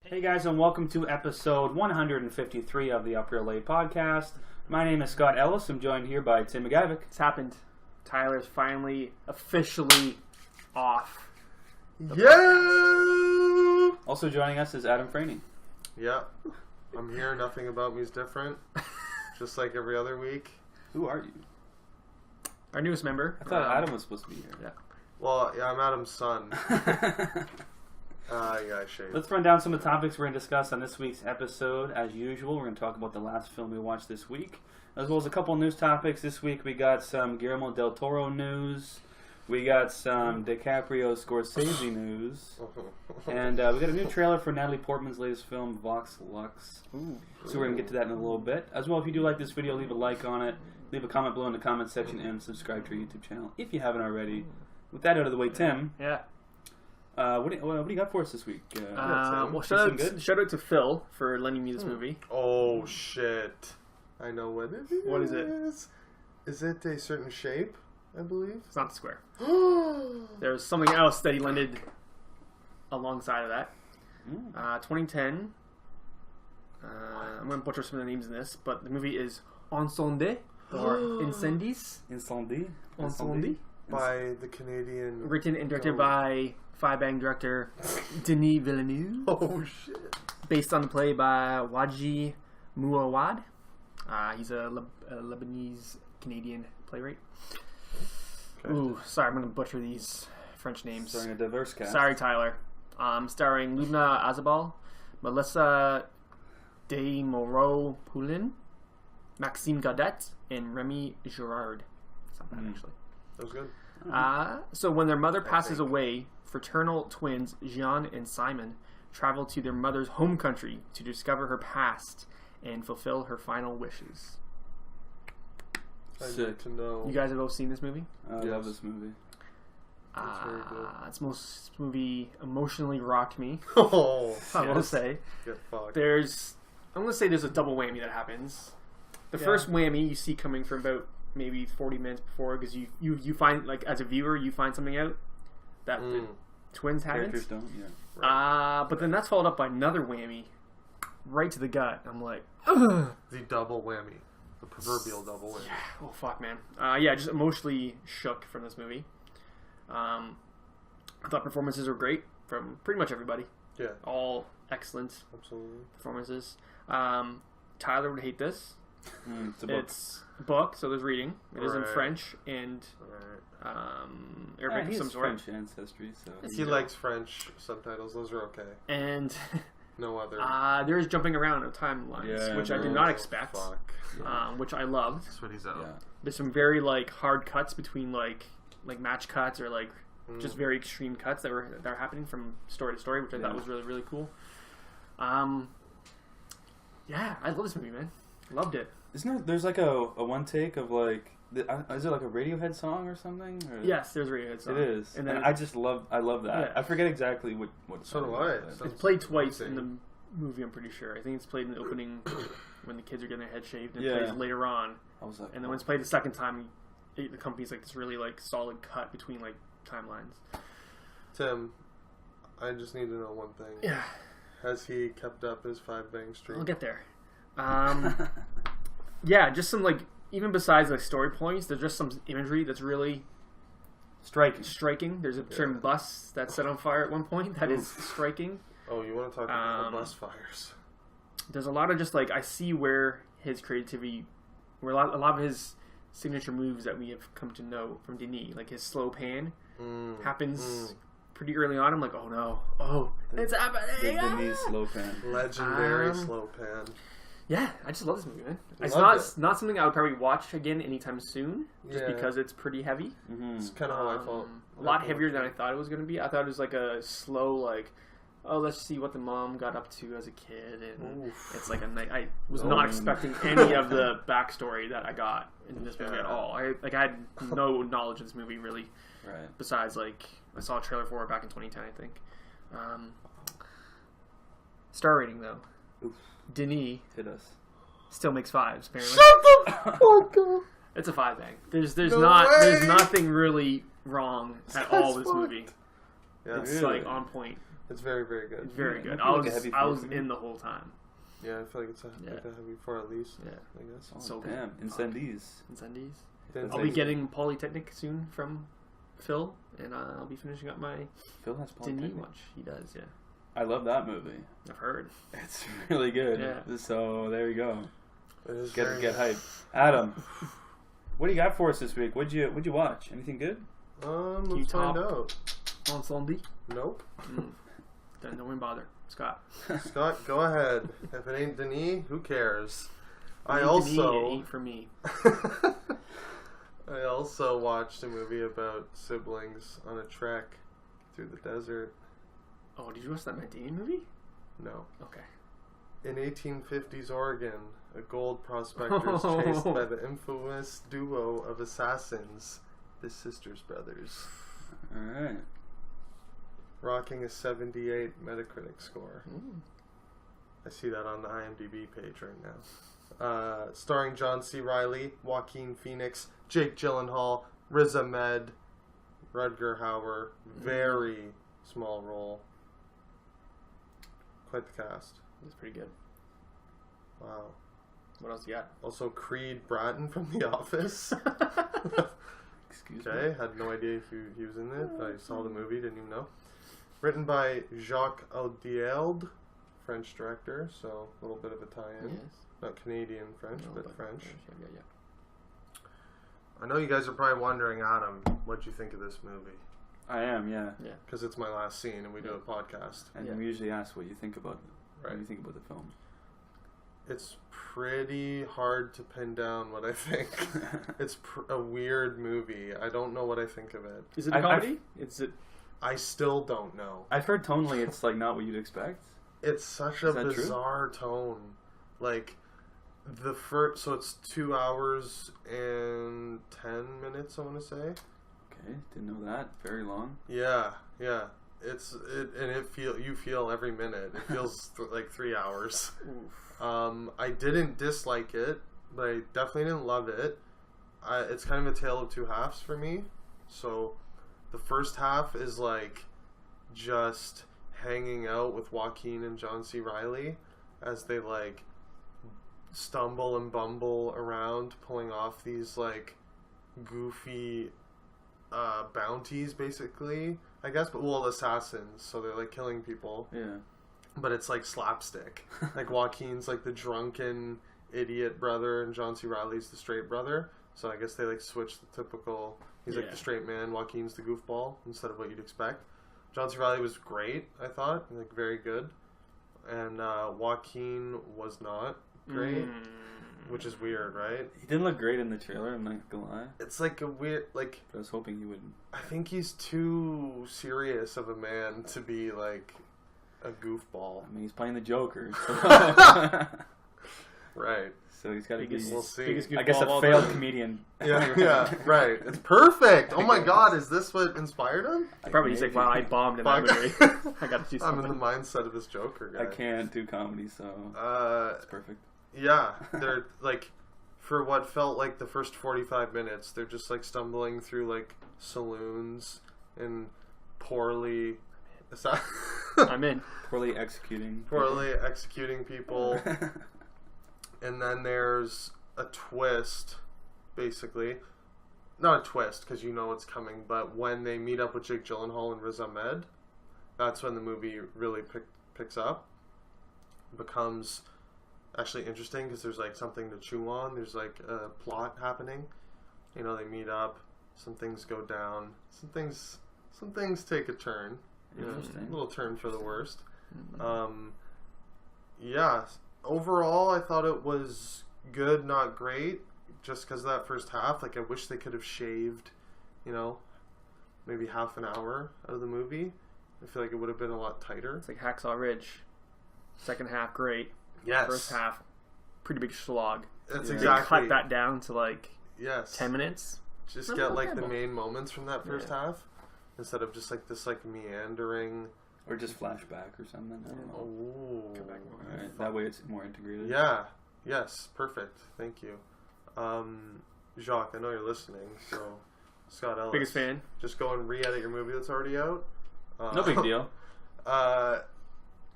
Hey guys, and welcome to episode 153 of the Up Your Late podcast. My name is Scott Ellis. I'm joined here by Tim McGavick. It's happened. Tyler's finally officially off. Yeah! Also joining us is Adam Franey. Yeah. I'm here. Nothing about me is different. Just like every other week. Who are you? Our newest member. I thought Adam was supposed to be here. Yeah. Well, yeah, I'm Adam's son. Yeah, I shaved. Let's run down some of the topics we're going to discuss on this week's episode. As usual, we're going to talk about the last film we watched this week, as well as a couple news topics. This week we got some Guillermo del Toro news. We got some DiCaprio Scorsese news. And we got a new trailer for Natalie Portman's latest film, Vox Lux. Ooh. So we're going to get to that in a little bit. As well, if you do like this video, leave a like on it. Leave a comment below in the comment section and subscribe to our YouTube channel if you haven't already. With that out of the way, Tim. Yeah. What do you got for us this week? Well, shout out to Phil for lending me this movie. Oh, shit. I know what it is. What is it? Is it a certain shape, I believe? It's not the square. There's something else that he lended alongside of that. 2010. I'm going to butcher some of the names in this, but the movie is Incendie, or Incendies. Incendie? By the Canadian... Written and directed by Five-Bang director Denis Villeneuve. Oh, shit. Based on the play by Wadji Mouawad. He's a Lebanese-Canadian playwright. Okay. Ooh, sorry, I'm going to butcher these French names. Starring a diverse cast. Sorry, Tyler. Starring Lubna Azabal, Melissa de Moreau-Poulin, Maxime Gaudet, and Remy Girard. It's not bad, actually. That was good. So when their mother passes away, fraternal twins Jean and Simon travel to their mother's home country to discover her past and fulfill her final wishes. I Sick. need to know. You guys have both seen this movie? I love this movie. It's very good. This movie emotionally rocked me. Oh, I will say. get fucked. I'm going to say there's a double whammy that happens. The first whammy you see coming from about maybe 40 minutes before, because you find, like, as a viewer, you find something out that the twins haven't. Characters don't, yeah. Right. But then that's followed up by another whammy right to the gut. I'm like, ugh. The double whammy. The proverbial double whammy. Oh, fuck, man. Yeah, just emotionally shook from this movie. I thought performances were great from pretty much everybody. Yeah. All excellent Absolutely. performances. Tyler would hate this. It's a book. It's a book, so there's reading. It is in Right. French and Arabic of He's some sort. French ancestry, so... He likes French subtitles. Those are okay. And No other. there is jumping around of timelines, Yeah, which I did Oh, not expect, Fuck. which I loved. That's what he's out. Yeah. There's some very like hard cuts between like match cuts or like just very extreme cuts that are happening from story to story, which I thought was really, really cool. Yeah, I love this movie, man. Loved it. Isn't there, there's like a one take of like, is it like a Radiohead song or something? Or? Yes, there's a Radiohead song. It is. And then I love that. Yeah. I forget exactly what So song do it I. is, So- it's played twice in the movie, I'm pretty sure. I think it's played in the opening when the kids are getting their head shaved, and it plays later on. I was like, And then when it's played the second time, the company's like this really like solid cut between like timelines. Tim, I just need to know one thing. Yeah, Has he kept up his 5-bang streak? I'll get there. Yeah, just some like, even besides like story points, there's just some imagery that's really striking. There's a certain bus that's set on fire at one point that is striking. Oh, you want to talk about the bus fires? There's a lot of just like, I see where his creativity, where a lot of his signature moves that we have come to know from Denis, like his slow pan happens pretty early on. I'm like, oh no, it's happening. the Denise slow pan. Legendary slow pan. Yeah, I just love this movie, man. It's Loved not something I would probably watch again anytime soon, just Yeah. because it's pretty heavy. It's kind of how I felt. A lot heavier than I thought it was going to be. I thought it was like a slow, like, oh, let's see what the mom got up to as a kid, and it's like a night. I was not expecting any of the backstory that I got in this movie at all. I had no knowledge of this movie really, Right. besides like I saw a trailer for it back in 2010, I think. Star rating though, Denis Hit us. still makes 5s. Apparently, Shut the fuck up! it's a 5-bang. There's No there's way! nothing really wrong at all with this movie. Yeah. It's Really? like on point. It's very, very good. It's very good. It I looked like a heavy was four for me. in the whole time. Yeah, I feel like it's a heavy 4 at least. Yeah. I guess. Oh, So damn. Incendies. Incendies. Then I'll be getting Polytechnic soon from Phil, and I'll be finishing up my Phil has Denis Polytechnic. watch. He does, yeah. I love that movie. I've heard. It's really good. Yeah. So there you go. It is Get hype. Adam, what do you got for us this week? What'd you watch? Anything good? Let's find out. On Sunday? Nope. Then don't even bother. Scott. Scott, go ahead. If it ain't Denis, who cares? I Denis, also it ain't for me. I also watched a movie about siblings on a trek through the desert. Oh, did you watch that Matt Damon movie? No. Okay. In 1850s Oregon, a gold prospector is chased by the infamous duo of assassins, the Sisters Brothers, Alright. rocking a 78 Metacritic score. Mm. I see that on the IMDb page right now. Starring John C. Reilly, Joaquin Phoenix, Jake Gyllenhaal, Riz Ahmed, Rutger Hauer. Very small role. Quite the cast. That's pretty good. Wow. What else you got? Also, Creed Bratton from The Office. Excuse Okay, me. had no idea he was in it. I saw the movie, didn't even know. Written by Jacques Audiard, French director, so a little bit of a tie-in. Yes. Not Canadian French, No, but French. Yeah. I know you guys are probably wondering, Adam, what'd you think of this movie? I am, yeah. Because it's my last scene and we do a podcast. And Yeah. we usually ask what you think about it. What Right. do you think about the film? It's pretty hard to pin down what I think. It's a weird movie. I don't know what I think of it. Is it a comedy? Is it? I still don't know. I've heard tonally it's like not what you'd expect. It's such a Is that true? bizarre tone. Like, so it's 2 hours and 10 minutes, I want to say. Okay, didn't know that. Very long. Yeah. You feel every minute. It feels like 3 hours. Oof. I didn't dislike it, but I definitely didn't love it. It's kind of a tale of two halves for me. So the first half is like just hanging out with Joaquin and John C. Reilly as they like stumble and bumble around pulling off these like goofy bounties, basically, I guess, but assassins, so they're like killing people. Yeah. But it's like slapstick. Like Joaquin's like the drunken idiot brother and John C. Reilly's the straight brother. So I guess they like switch the typical. He's like the straight man, Joaquin's the goofball instead of what you'd expect. John C. Reilly was great, I thought, like very good. And Joaquin was not great, which is weird, right? He didn't look great in the trailer, I'm not gonna lie. It's like a weird, like, But I was hoping he would. I think he's too serious of a man to be like a goofball. I mean, he's playing the Joker. So, Right. so he's got to be, We'll see. Biggest I guess, goofball of a all failed time. comedian. Yeah, right. It's perfect. Oh my god, is this what inspired him? Probably he's like, wow, I bombed in that Fuck. movie. I got to do I'm something. in the mindset of this Joker guy. I can't do comedy, so it's perfect. Yeah, they're like, for what felt like the first 45 minutes, they're just like stumbling through like saloons and poorly I'm in. Poorly executing. people. And then there's a twist, basically. Not a twist, because you know it's coming, but when they meet up with Jake Gyllenhaal and Riz Ahmed, that's when the movie really picks up. Becomes actually interesting, because there's like something to chew on. There's like a plot happening. You know, they meet up, some things go down, some things take a turn. Interesting. A little turn for the worst. Yeah. Overall, I thought it was good, not great. Just because of that first half, like I wish they could have shaved, maybe half an hour out of the movie. I feel like it would have been a lot tighter. It's like Hacksaw Ridge. Second half, great. Yes. First half, pretty big slog. That's Yeah. exactly. Cut that down to like Yes. 10 minutes. Just Not get like the terrible. main moments from that first half, instead of just like this like meandering. Or just flashback or something. I don't know. Oh. Come back more. Alright, that way it's more integrated. Yeah. Yes. Perfect. Thank you. Jacques, I know you're listening, so Scott Ellis. Biggest fan. Just go and re-edit your movie that's already out. No big deal.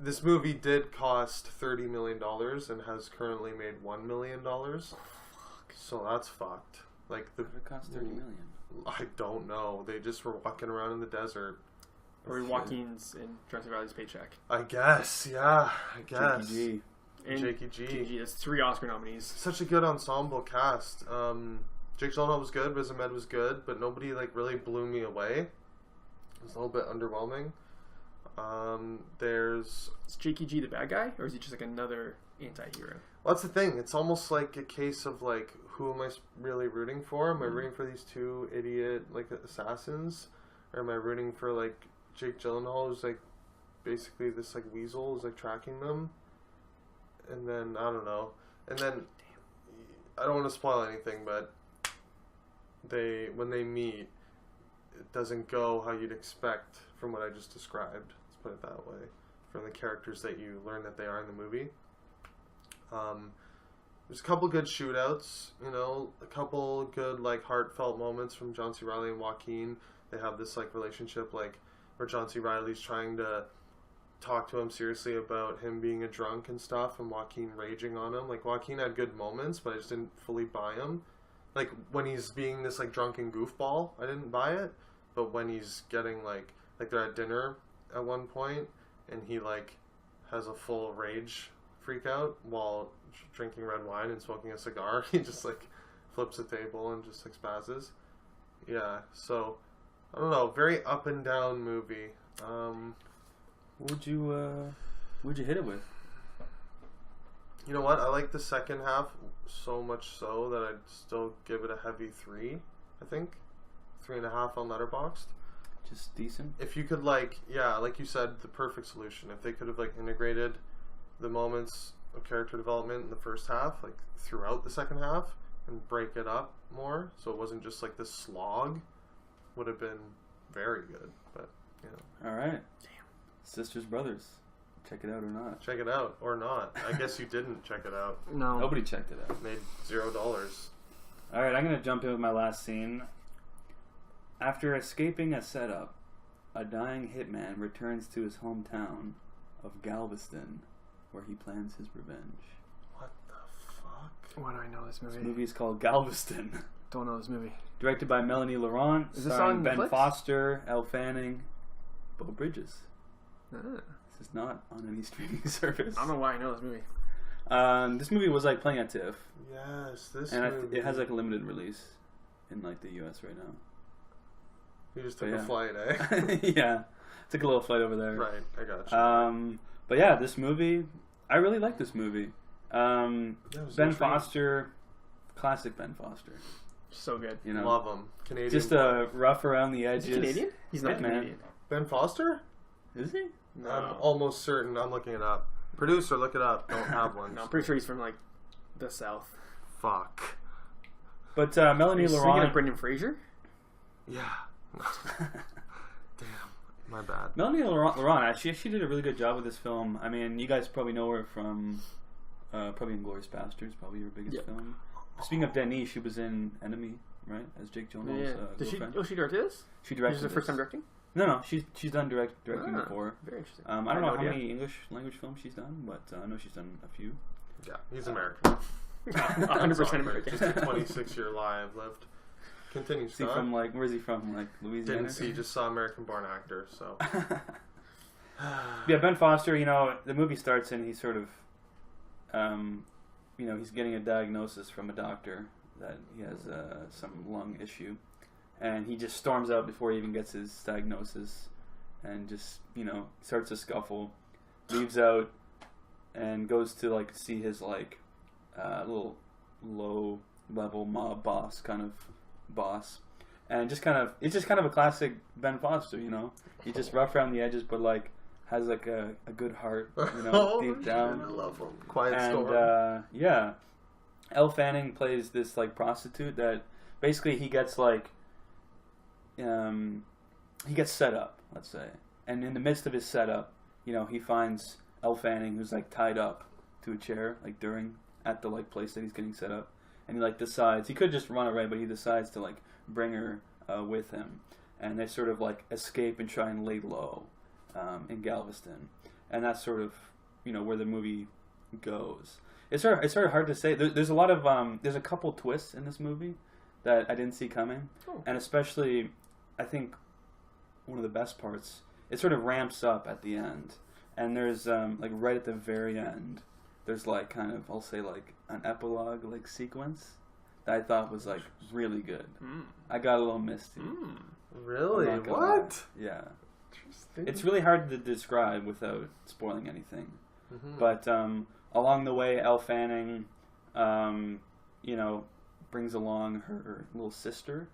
This movie did cost $30 million and has currently made $1 million. So that's fucked. Like It cost $30 million. I don't know. They just were walking around in the desert. Or Joaquin's in Jurassic Valley's paycheck. I guess, yeah. I guess. Jakey G. And Jakey G. That's 3 Oscar nominees. Such a good ensemble cast. Jake Gyllenhaal was good, Riz Ahmed was good, but nobody like really blew me away. It was a little bit underwhelming. There's Is Jakey G the bad guy, or is he just like another anti-hero? well, that's the thing. It's almost like a case of like, who am I really rooting for? Am I rooting for these two idiot like assassins, or am I rooting for like Jake Gyllenhaal, who's like basically this like weasel who's like tracking them? And then I don't know. And then I don't want to spoil anything, but when they meet, it doesn't go how you'd expect from what I just described. Let's put it that way. From the characters that you learn that they are in the movie. There's a couple good shootouts, you know, a couple good like heartfelt moments from John C. Reilly and Joaquin. They have this like relationship like where John C. Reilly's trying to talk to him seriously about him being a drunk and stuff, and Joaquin raging on him. Like Joaquin had good moments, but I just didn't fully buy him. Like when he's being this like drunken goofball, I didn't buy it. But when he's getting like they're at dinner at one point and he like has a full rage freak out while drinking red wine and smoking a cigar, he just like flips the table and just like spazzes. Yeah, so I don't know, very up and down movie. What'd you hit it with? You know what? I like the second half so much so that I'd still give it a heavy 3. I think 3.5 on Letterboxd. Just decent. If you could like you said, the perfect solution. If they could have like integrated the moments of character development in the first half, like throughout the second half, and break it up more, so it wasn't just like this slog, would have been very good. But you know. All right. Damn. Sisters Brothers. Check it out or not. Check it out or not. I guess you didn't check it out. No. Nobody checked it out. Made $0. All right, I'm going to jump in with my last scene. After escaping a setup, a dying hitman returns to his hometown of Galveston, where he plans his revenge. What the fuck? Why do I know this movie? This movie is called Galveston. Don't know this movie. Directed by Melanie Laurent, Is this starring on Ben Netflix? Foster, Elle Fanning, Beau Bridges. Ah. This is not on any streaming service. I don't know why I know this movie. This movie was like playing at TIFF, Yes, this and movie. it has like a limited release in like the US right now. You just took But a yeah. flight, eh? Yeah, took a little flight over there. Right, I got you. But yeah, this movie, I really like this movie. Yeah, it was Ben intriguing. Foster, classic Ben Foster. So good. You know, Love him. Canadian. just boy. rough around the edges. Is he Canadian? He's not Yeah, man. Canadian. Ben Foster? Is he? No. I'm almost certain. I'm looking it up. Producer, look it up. Don't have one. No, I'm pretty sure he's from like the South. Fuck. But Are Melanie you thinking of Laurent. Brendan Fraser? Yeah. Damn. My bad. Melanie Laurent, actually, she did a really good job with this film. I mean, you guys probably know her from probably Inglourious Bastards, probably her biggest Yep. film. Speaking of Denis, she was in Enemy, right, as Jake Gyllenhaal's Yeah. Did she? girlfriend. Oh, she directed this. She This directed is her first this. time directing. No, she's done directing Ah, before. Very interesting. I don't had know no how idea. many English language films she's done, but I know she's done a few. Yeah, he's American. 100% American. Just a 26-year lie I've lived. Continue, Is he Scott. from like, where's he from? Like Louisiana? Didn't see, just saw American-born actor, so. Yeah, Ben Foster, you know, the movie starts and he's sort of, you know, he's getting a diagnosis from a doctor that he has some lung issue. And he just storms out before he even gets his diagnosis and just, you know, starts a scuffle, leaves out, and goes to, like, see his, like, little low-level mob boss, kind of boss. And just kind of, it's just kind of a classic Ben Foster, you know? He's just rough around the edges, but, like, has, like, a good heart, you know, Oh, deep shit, down. I love him. Quiet And, Storm. yeah. Elle Fanning plays this, like, prostitute that basically he gets, like, he gets set up, let's say. And in the midst of his setup, you know, he finds Elle Fanning, who's, like, tied up to a chair, like, at the, like, place that he's getting set up. And he, like, decides, he could just run away, but he decides to, like, bring her with him. And they sort of, like, escape and try and lay low. in Galveston, and that's sort of where the movie goes. It's sort of hard to say. There's a lot of there's a couple twists in this movie that I didn't see coming, and especially I think one of the best parts. It sort of ramps up at the end, and there's like right at the very end, there's like kind of I'll say like an epilogue like sequence that I thought was like really good. I got a little misty. Really? What? Yeah. It's really hard to describe without spoiling anything. But along the way, Elle Fanning, brings along her little sister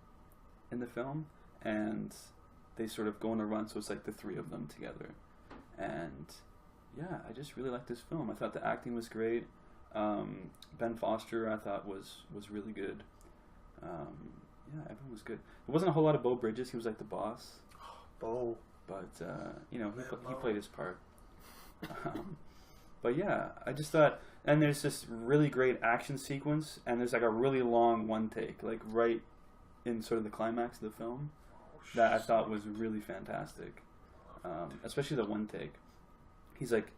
in the film, and they sort of go on a run. So it's like the three of them together, and yeah, I just really liked this film. I thought the acting was great. Ben Foster, I thought was really good. Yeah, everyone was good. There wasn't a whole lot of Beau Bridges. He was like the boss. Beau. But, he played his part. But yeah, I just thought, and there's this really great action sequence, and there's like a really long one take, like right in sort of the climax of the film, that I thought was really fantastic. Especially the one take. He's like,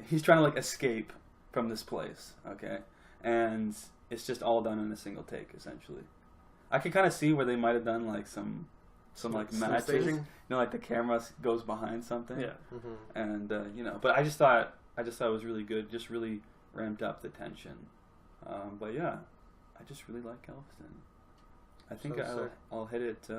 he's trying to like escape from this place, okay? And it's just all done in a single take, essentially. I could kind of see where they might have done like some like matches, like the camera goes behind something, and but I just thought it was really good, just really ramped up the tension. But yeah, I just really like Galveston. I think I'll hit it.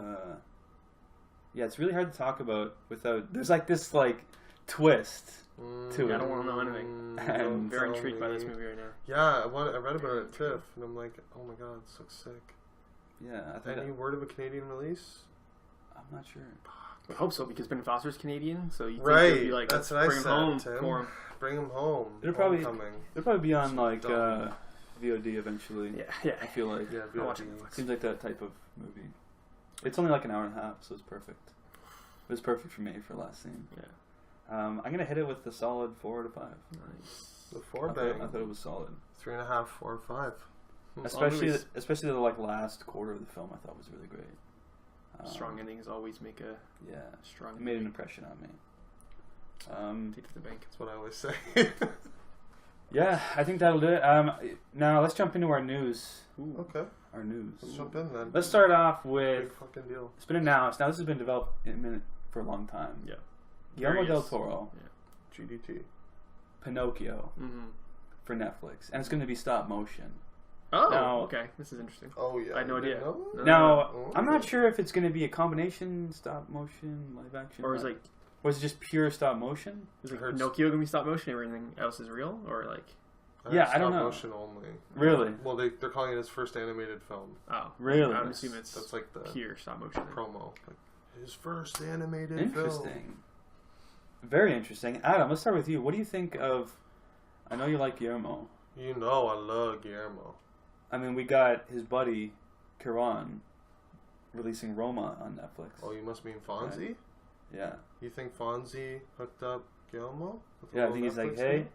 Yeah, it's really hard to talk about without. There's like this like twist to it. I don't want to know anything. I'm very intrigued by this movie right now. Yeah, I read about it, Tiff, and I'm like, oh my god, this looks sick. Yeah, I think any word of a Canadian release? I'm not sure. I hope so, because Ben Foster's Canadian, so you right. Think be like, that's what I said, home Tim. for him. Bring him home. It'll probably be on like VOD eventually. Yeah. I feel like. Yeah, VOD. Seems like that type of movie. It's only like an hour and a half, so it's perfect. It was perfect for me for last scene. Yeah. I'm gonna hit it with the solid 4 out of 5. Nice. The 4 I thought it was solid. 3.5, 4, or 5. Especially the like last quarter of the film, I thought was really great. Strong endings always make a strong. It made an impression on me. Take it to the bank. That's what I always say. Yeah, I think that'll do it. Now let's jump into our news. Ooh. Okay. Our news. Let's jump in then. Let's start off with. Big fucking deal. It's been announced. Now this has been developed for a long time. Yeah. Guillermo del Toro. Yeah. GDT. Pinocchio. For Netflix, and it's going to be stop motion. Oh, now, okay. This is interesting. Oh yeah. I had no idea. Now, I'm not sure if it's going to be a combination stop motion, live action, or is it just pure stop motion? Is like Pinocchio going to be stop motion? Everything else is real, or like? Yeah, I don't know. Stop motion only. Really? Well, they're calling it his first animated film. Oh, really? I'm assuming that's like the pure stop motion promo. Like, his first animated Interesting. film. Very interesting. Adam, let's start with you. What do you think of? I know you like Guillermo. You know I love Guillermo. I mean, we got his buddy, Kiran, releasing Roma on Netflix. Oh, you must mean Fonzie? Right? Yeah. You think Fonzie hooked up Guillermo? Yeah, I think he's like, hey,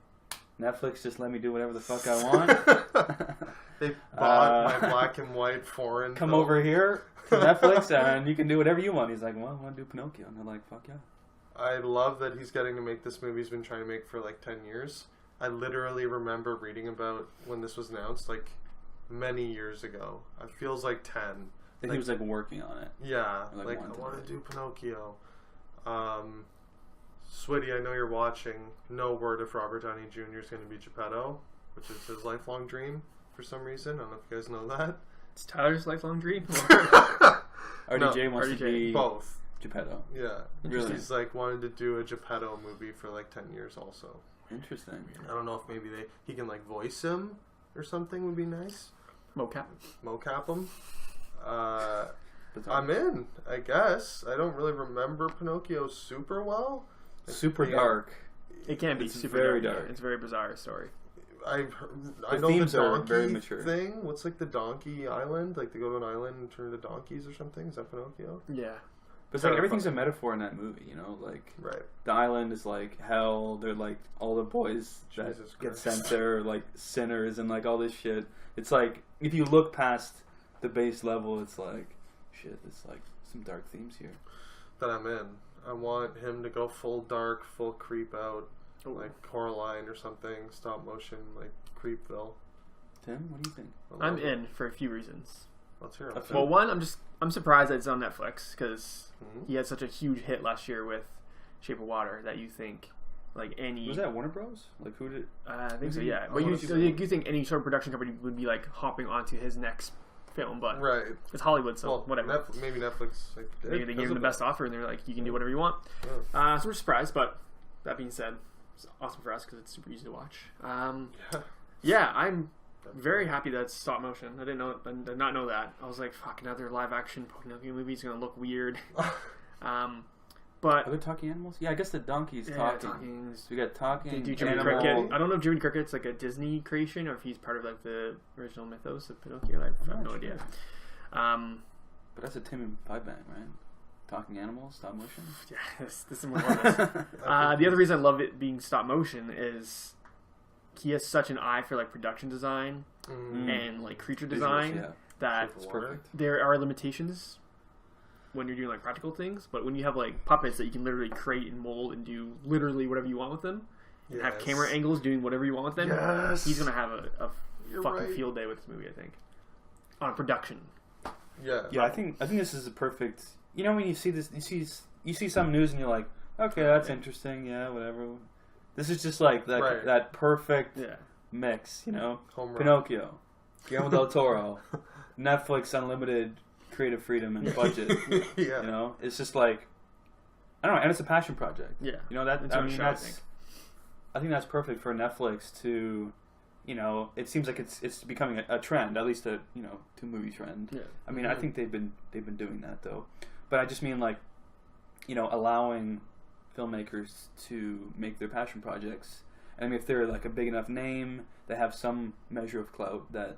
Netflix, just let me do whatever the fuck I want. They bought my black and white foreign Come film. over here to Netflix and you can do whatever you want. He's like, well, I want to do Pinocchio. And they're like, fuck yeah. I love that he's getting to make this movie he's been trying to make for like 10 years. I literally remember reading about when this was announced, like, many years ago. It feels like 10. He was like working on it. Yeah, like I want to do Pinocchio. Switty, I know you're watching. No word if Robert Downey Jr. is going to be Geppetto, which is his lifelong dream for some reason. I don't know if you guys know that. It's Tyler's lifelong dream. RDJ wants to be both. Geppetto. Yeah, Really? He's like wanted to do a Geppetto movie for like 10 years also. Interesting. I don't know if maybe he can like voice him or something would be nice. Mocap him. I'm in, I guess. I don't really remember Pinocchio super well. Super dark. It can be super very dark. dark. It's a very bizarre story. I The know themes the are donkey very mature. thing. What's like the donkey island? Like they go to an island and turn into donkeys or something? Is that Pinocchio? Yeah. But it's like everything's a metaphor in that movie, you know? Like, right. The island is like hell. They're like all the boys that get sent there are like sinners and like all this shit. It's like, if you look past the base level, it's like, shit, it's like some dark themes here. that I'm in. I want him to go full dark, full creep out, Ooh. like Coraline or something, stop motion, like Creepville. Tim, what do you think? I'm in for a few reasons. Let's hear it. Well, one, I'm surprised that it's on Netflix because he had such a huge hit last year with Shape of Water that you think like any was that Warner Bros? Like who did? I think so, Maybe- yeah. I But wanna see that. you think any sort of production company would be like hopping onto his next film, but Right. it's Hollywood, so Well, whatever. Maybe Netflix. Like, Maybe they gave him the best offer, and they're like, "You can do whatever you want." Yeah. So we're surprised, but that being said, it's awesome for us because it's super easy to watch. Yeah, I'm very happy that it's stop motion. I did not know that. I was like, "Fuck, another live action Pinocchio movie is gonna look weird." But Are there talking animals? Yeah, I guess the donkey's talking. So we got talking. They do Jiminy animal. Cricket. I don't know if Jiminy Cricket's like a Disney creation or if he's part of like the original mythos of Pinocchio. I have no idea. But that's a Tim and Five Bang, right? Talking animals, stop motion. Yeah, this is more on this. The other reason I love it being stop motion is he has such an eye for like production design and like creature design Visuals, yeah. that It's perfect. there are limitations when you're doing like practical things, but when you have like puppets that you can literally create and mold and do literally whatever you want with them, and have camera angles doing whatever you want with them, he's gonna have a fucking field day with this movie, I think, on production. Yeah. Yeah, I think this is a perfect. You know, when you see this, you see some news and you're like, okay, that's interesting. Yeah, whatever. This is just like that perfect mix. You know, Home run. Pinocchio, Guillermo del Toro, Netflix unlimited creative freedom and budget. Yeah. You know, it's just like I don't know, and it's a passion project. Yeah, You know that. It's I on mean, show, I think that's perfect for Netflix to. You know, it seems like it's becoming a trend, at least a two movie trend. Yeah. I mean, I think they've been doing that though, but I just mean like, allowing filmmakers to make their passion projects. And I mean, if they're like a big enough name, they have some measure of clout that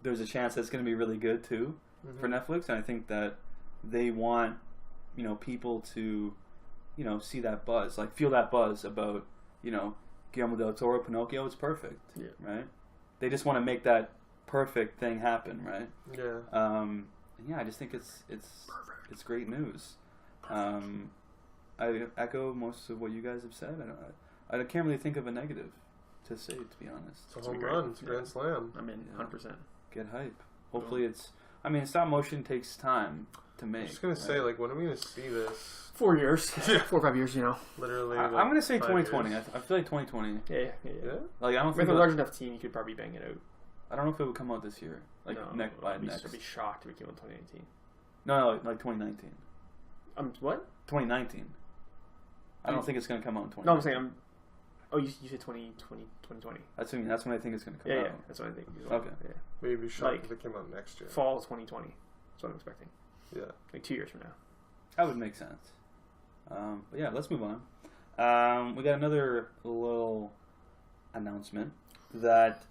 there's a chance that's going to be really good too for Netflix. And I think that they want people to see that buzz, like feel that buzz about Guillermo del Toro, Pinocchio. It's perfect, right? They just want to make that perfect thing happen, right? Yeah. I just think it's great news. I echo most of what you guys have said. I can't really think of a negative to say, to be honest. It's a home run. It's a grand slam. I'm in 100%. Get hype. Hopefully it's. I mean, stop motion takes time to make. I'm just gonna say, like, when are we gonna see this? 4 years, 4 or 5 years, Literally. I'm gonna say 2020. I feel like 2020. Yeah. Like I don't With think a large enough team, you could probably bang it out. I don't know if it would come out this year. Like I'd next. be shocked if it came out in 2018. No, like 2019. What? 2019. I don't think it's gonna come out in 2019. No, I'm saying Oh, you said 2020. That's when I think it's gonna come Yeah, out. yeah, that's what I think. Well. Okay. Yeah. Maybe shocked Like, if it came out next year. Fall 2020. That's what I'm expecting. Yeah. Like 2 years from now. That would make sense. But yeah, let's move on. We got another little announcement that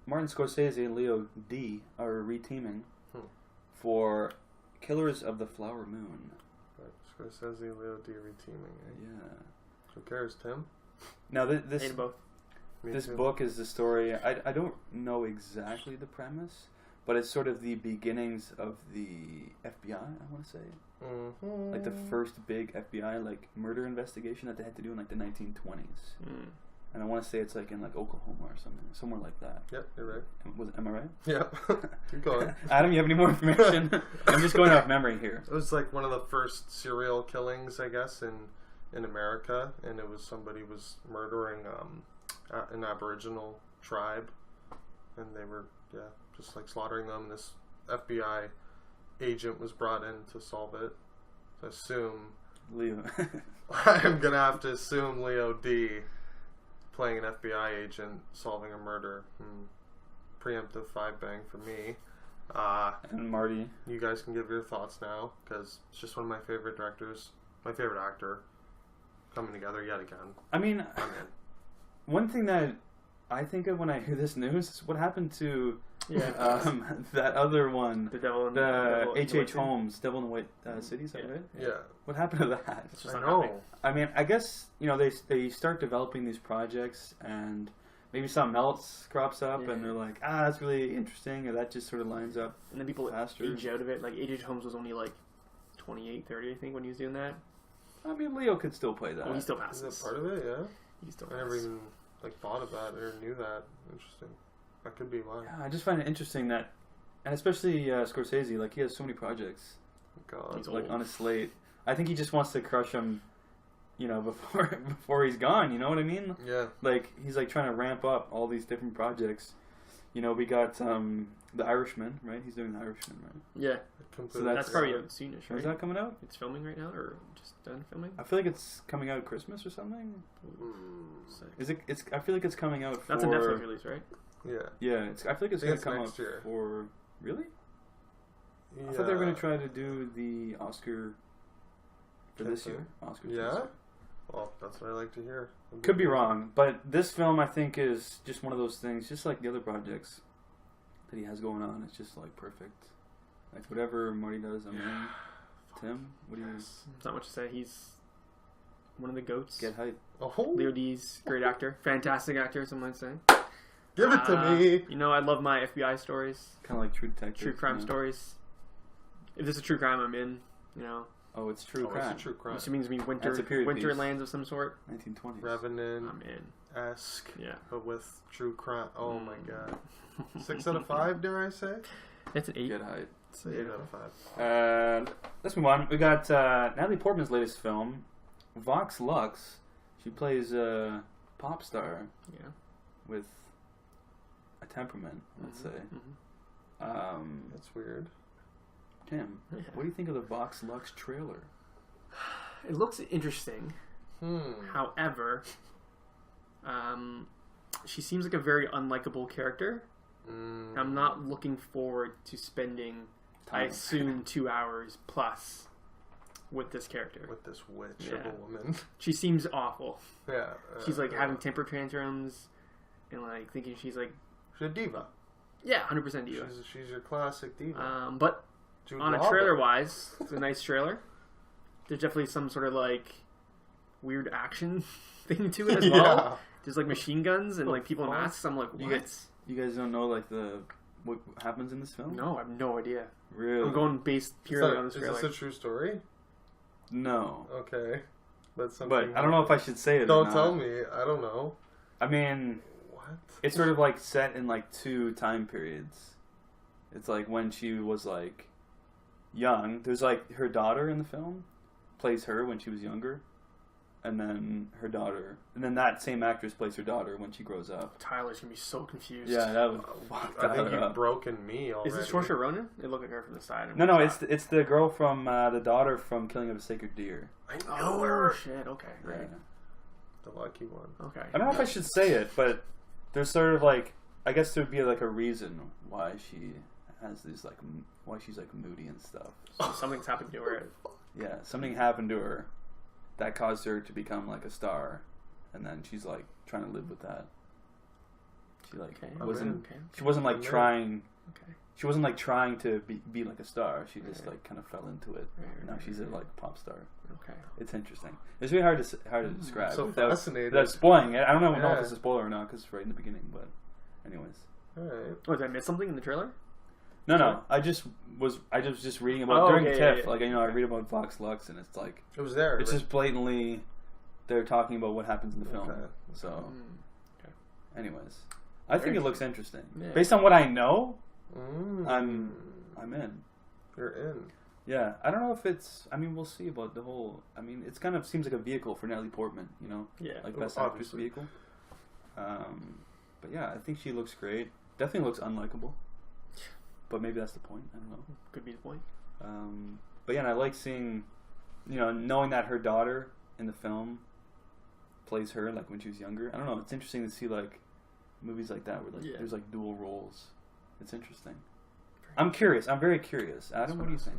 Martin Scorsese and Leo D are reteaming for Killers of the Flower Moon. Right. Scorsese, Leo D reteaming. Yeah. Who cares, Tim? Now this Hate both. Me this too. book is the story. I don't know exactly the premise, but it's sort of the beginnings of the FBI. I want to say. Like the first big FBI like murder investigation that they had to do in like the 1920s, and I want to say it's like in like Oklahoma or something, somewhere like that. Yep, you're right. Am I right? Yeah. Keep going. Adam, you have any more information? I'm just going off memory here. It was like one of the first serial killings, I guess, in America, and it was somebody was murdering an Aboriginal tribe, and they were just like slaughtering them. This FBI agent was brought in to solve it. So assume Leo. I'm gonna have to assume Leo D playing an FBI agent solving a murder. Preemptive 5 bang for me. And Marty. You guys can give your thoughts now because it's just one of my favorite directors, my favorite actor, coming together yet again. I mean, I'm in. one thing that I think of when I hear this news is what happened to that other one, the H.H. Holmes, Devil in the White City, is that right? Yeah. What happened to that? I know. I mean, I guess they start developing these projects, and maybe something else crops up, and they're like, that's really interesting, or that just sort of lines up. And then people faster. age out of it. Like H.H. Holmes was only like 28, 30, I think, when he was doing that. I mean, Leo could still play that. Oh, he still Is passes. that part of it? Yeah. He still I never passes. even thought of that or knew that. Interesting. That could be why. Yeah, I just find it interesting that, and especially Scorsese, like he has so many projects, God. He's like old. on his slate. I think he just wants to crush them, before he's gone. You know what I mean? Yeah. Like he's like trying to ramp up all these different projects. We got The Irishman, right? He's doing The Irishman, right? Yeah. So That's probably out soonish, right? Is that coming out? It's filming right now, or just done filming? I feel like it's coming out at Christmas or something. Sick. Is it? It's. I feel like it's coming out. That's a Netflix release, right? Yeah. Yeah, I feel like it's I gonna think come it's out next year. for. Really? Yeah. I thought they were gonna try to do the Oscar for this Can't year. Oscar. Yeah? Well, that's what I like to hear. Could be wrong, but this film I think is just one of those things, just like the other projects that he has going on. It's just like perfect. Like whatever Marty does, I'm in. Tim, what do you There's not much to say. He's one of the goats. get hype? Oh, Leo D's great actor, fantastic actor. Some might say. give it to me. I love my FBI stories, Kind of like True Detective. true crime stories. If there's a true crime, I'm in. Oh, it's True Oh, Crime. it's a true crime. Which means me That's a period piece. Winterlands of some sort. 1920s. Revenant I'm in. esque, Yeah. but with true crime. Oh my god. 6 out of 5, dare I say? It's an 8. Get hype. It's an 8 out of 5. Let's move on. We got Natalie Portman's latest film, Vox Lux. She plays a pop star Yeah. with a temperament, let's say. That's weird. Tim, Yeah. what do you think of the Vox Lux trailer? It looks interesting. Hmm. However, she seems like a very unlikable character. I'm not looking forward to spending, I Time. assume, 2 hours plus with this character. With this witch Yeah. of a woman. She seems awful. Yeah. She's like having temper tantrums and like thinking she's like, She's a diva. yeah, 100% diva. She's your classic diva. But Jude on a Law, trailer though. wise, it's a nice trailer. There's definitely some sort of like weird action thing to it as well. Yeah. There's like machine guns and like people in fuck? masks. I'm like, You what? You guys don't know like what happens in this film? No, I have no idea. Really? I'm going based purely on this trailer. Is this a true story? No. Okay. That's something. But I don't know if I should say it. or Don't not. tell me. I don't know. I mean, What? it's sort of like set in like 2 time periods. It's like when she was like young. There's like her daughter in the film plays her when she was younger, and then her daughter, and then that same actress plays her daughter when she grows up. Tyler's gonna be so confused. Yeah, that was. I think you've broken me already. Is this Saoirse Ronan? It looked like her from the side. No, it's the girl from the daughter from Killing of a Sacred Deer. I know Oh her. shit! Okay, right. Yeah. The lucky one. Okay. I don't know if I should say it, but there's sort of like, I guess there'd be like a reason why she has these like why she's like moody and stuff. So something's happened to her. Yeah, something happened to her that caused her to become like a star, and then she's like trying to live with that. She like Okay. wasn't. Okay. She wasn't like Okay. trying. Okay. She wasn't like trying to be like a star. She just Right. like kind of fell into it. Right, Now right, she's a right. like pop star. Okay. It's interesting. It's really hard to describe So without fascinating. spoiling it. I don't know Yeah. if it's a spoiler or not because it's right in the beginning. But anyways, All right. Oh, did I miss something in the trailer? no. I just was just reading about during okay, TIFF. yeah. Like I read about Vox Lux, and it's like It was there. it's but- just blatantly they're talking about what happens in the film. Okay. So, Okay. anyways, I think it looks interesting. Yeah. Based on what I know, Mm. I'm in. You're in. Yeah, I don't know if it's. I mean, we'll see about the whole. I mean, it's kind of seems like a vehicle for Natalie Portman. Yeah. Like Oh, best actress obviously. vehicle. But yeah, I think she looks great. Definitely looks unlikable. But maybe that's the point. I don't know. Could be the point. But yeah, and I like seeing, knowing that her daughter in the film plays her like when she was younger. I don't know. It's interesting to see like movies like that where like Yeah. there's like dual roles. It's interesting. I'm curious. I'm very curious. Adam, what do you think?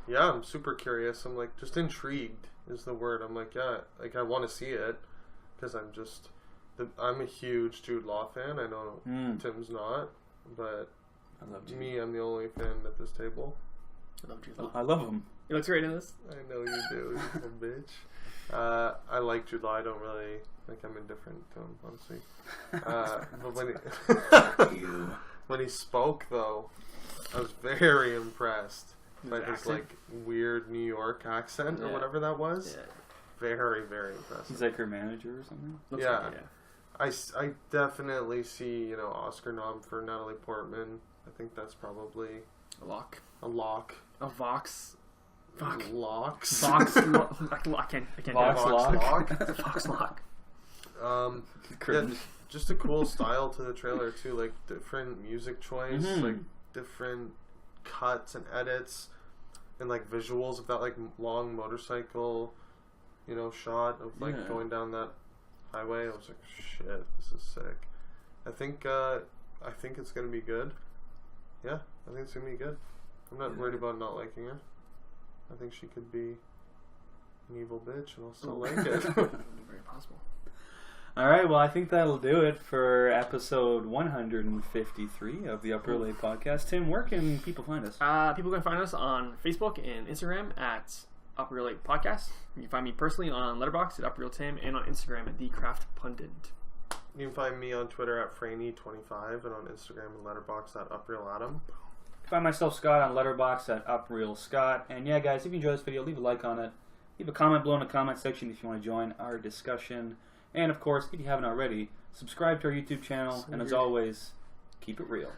Yeah, I'm super curious. I'm like just intrigued is the word. I'm like, yeah, like I want to see it because I'm a huge Jude Law fan. I know Tim's not, but I love Jude. me, I'm the only fan at this table. I love Jude Law. I love him. He looks great in this. I know you do, you little bitch. I like Jude Law. I don't really like. I'm indifferent to him, honestly. But when he spoke, though, I was very impressed. by his like weird New York accent or whatever that was. Yeah. Very, very impressive. He's like her manager or something. Looks Yeah. like it, I definitely see, Oscar nom for Natalie Portman. I think that's probably A lock. a lock. A Vox. Fuck. Locks. Vox. I can't Vox do it. lock. Vox lock. Yeah, Cringe. just a cool style to the trailer too, like different music choice, like different cuts and edits, and like visuals of that like long motorcycle, shot of like going down that highway. I was like, shit, this is sick. I think it's gonna be good. Yeah, I think it's gonna be good. I'm not worried about not liking her. I think she could be an evil bitch, and I'll still like it. Very possible. All right, well, I think that'll do it for episode 153 of the Upper Lake Podcast. Tim, where can people find us? People can find us on Facebook and Instagram at Upper Lake Podcast. You can find me personally on Letterboxd at Upper Tim and on Instagram at The Craft Pundit. You can find me on Twitter at Franey25 and on Instagram and Letterboxd at UprealAdam. Find myself, Scott, on Letterboxd at UprealScott. And yeah, guys, if you enjoyed this video, leave a like on it. Leave a comment below in the comment section if you want to join our discussion. And of course, if you haven't already, subscribe to our YouTube channel. And as always, keep it real.